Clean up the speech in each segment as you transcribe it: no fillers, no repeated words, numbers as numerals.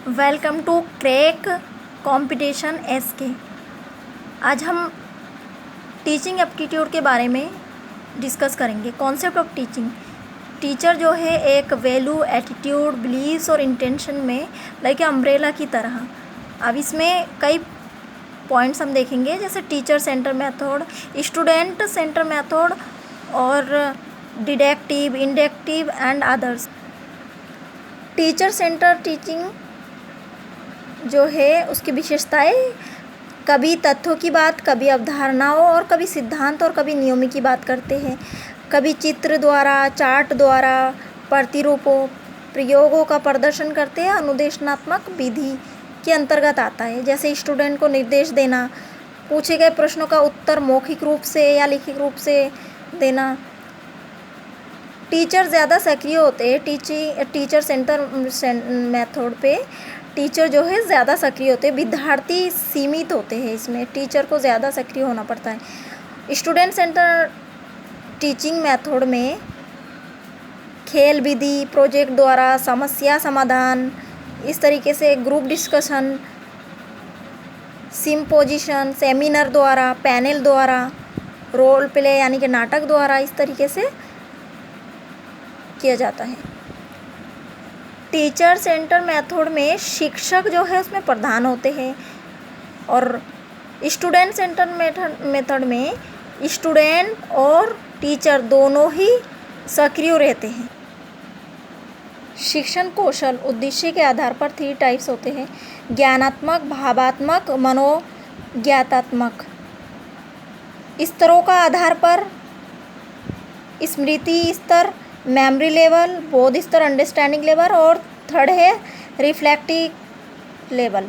Welcome to crack competition SK. आज हम teaching aptitude के बारे में डिस्कस करेंगे। Concept of teaching. टीचर जो है एक वैल्यू, एटीट्यूड, बिलीव्स और इंटेंशन में लाइक अम्ब्रेला की तरह। अब इसमें कई पॉइंट्स हम देखेंगे, जैसे teacher centre method, student centre method और deductive, inductive and others. Teacher centre teaching जो है उसकी विशेषताएं कभी तथ्यों की बात, कभी अवधारणाओं और कभी सिद्धांत और कभी नियमों की बात करते हैं। कभी चित्र द्वारा, चार्ट द्वारा, प्रतिरूपों, प्रयोगों का प्रदर्शन करते हैं। अनुदेशनात्मक विधि के अंतर्गत आता है, जैसे स्टूडेंट को निर्देश देना, पूछे गए प्रश्नों का उत्तर मौखिक रूप से या लिखित रूप से देना। टीचर ज़्यादा सक्रिय होते हैं। टीचर सेंटर मेथड पे टीचर जो है ज़्यादा सक्रिय होते हैं, विद्यार्थी सीमित होते हैं। इसमें टीचर को ज़्यादा सक्रिय होना पड़ता है। स्टूडेंट सेंटर टीचिंग मेथड में खेल विधि, प्रोजेक्ट द्वारा समस्या समाधान, इस तरीके से ग्रुप डिस्कशन, सिम्पोजिशन, सेमिनार द्वारा, पैनल द्वारा, रोल प्ले यानी कि नाटक द्वारा, इस तरीके से किया जाता है। टीचर सेंटर मेथड में शिक्षक जो है उसमें प्रधान होते हैं और स्टूडेंट सेंटर मेथड में स्टूडेंट और टीचर दोनों ही सक्रिय रहते हैं। शिक्षण कौशल उद्देश्य के आधार पर 3 टाइप्स होते हैं: ज्ञानात्मक, भावात्मक, मनोज्ञातात्मक। स्तरों का आधार पर स्मृति स्तर, मेमोरी लेवल, बोध स्तर, अंडरस्टैंडिंग लेवल और थर्ड है रिफ्लेक्टिव लेवल।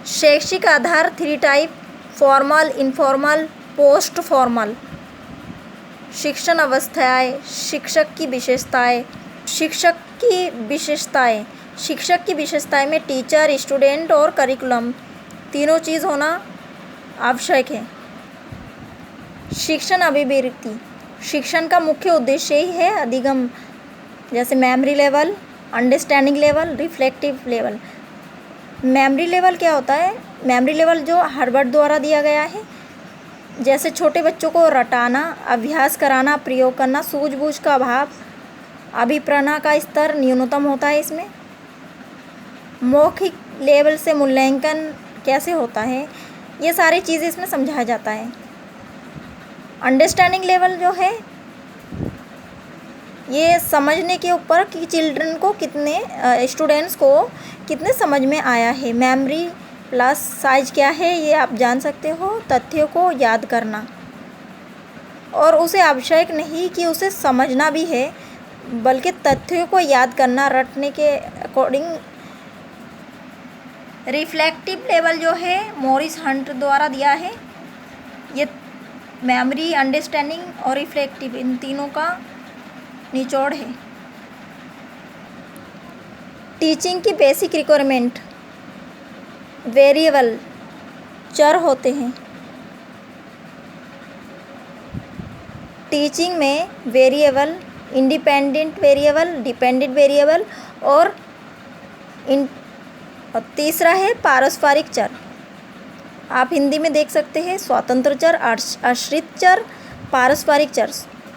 शैक्षिक आधार 3 type: formal, informal, post formal. शिक्षण अवस्थाएं, शिक्षक की विशेषताएं। शिक्षक की विशेषताएं में टीचर, स्टूडेंट और करिकुलम तीनों चीज़ होना आवश्यक है। शिक्षण अभिवृत्ति। शिक्षण का मुख्य उद्देश्य ही है अधिगम, जैसे memory level, understanding level, reflective level. Memory level क्या होता है? मेमोरी लेवल जो हार्वर्ड द्वारा दिया गया है, जैसे छोटे बच्चों को रटाना, अभ्यास कराना, प्रयोग करना, सूझबूझ का अभाव, अभिप्रेरणा का स्तर न्यूनतम होता है इसमें। मौखिक लेवल से मूल्यांकन कैसे होता है, ये सारी चीज़ें इसमें समझाया जाता है। अंडरस्टैंडिंग लेवल जो है ये समझने के ऊपर कि चिल्ड्रन को स्टूडेंट्स को कितने समझ में आया है। मेमोरी प्लस साइज क्या है ये आप जान सकते हो। तथ्यों को याद करना, और उसे आवश्यक नहीं कि उसे समझना भी है, बल्कि तथ्यों को याद करना, रटने के अकॉर्डिंग। रिफ्लेक्टिव लेवल जो है मॉरिस हंट द्वारा दिया है। ये मेमोरी, अंडरस्टैंडिंग और रिफ्लेक्टिव इन तीनों का निचोड़ है। टीचिंग की बेसिक रिक्वायरमेंट। वेरिएबल चर होते हैं। टीचिंग में variable, independent variable, dependent variable और तीसरा है पारस्परिक चर। आप हिंदी में देख सकते हैं स्वतंत्र चर, आश्रित चर, पारस्परिक चर।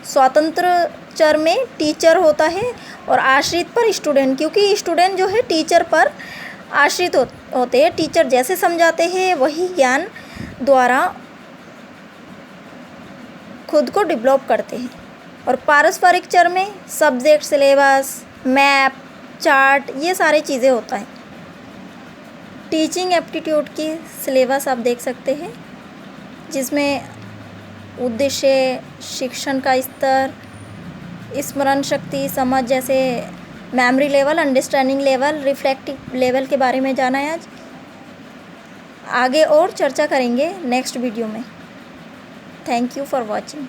स्वतंत्र चर में टीचर होता है और आश्रित पर स्टूडेंट, क्योंकि स्टूडेंट जो है टीचर पर आश्रित होते हैं। टीचर जैसे समझाते हैं वही ज्ञान द्वारा खुद को डेवलप करते हैं। और पारस्परिक चर में सब्जेक्ट, सिलेबस, मैप, चार्ट, ये सारी चीज़ें होता है। टीचिंग एप्टीट्यूड की सिलेबस आप देख सकते हैं, जिसमें उद्देश्य, शिक्षण का स्तर, स्मरण शक्ति, समझ, जैसे memory level, understanding level, reflective level के बारे में जाना है। आज आगे और चर्चा करेंगे नेक्स्ट वीडियो में। Thank you for watching.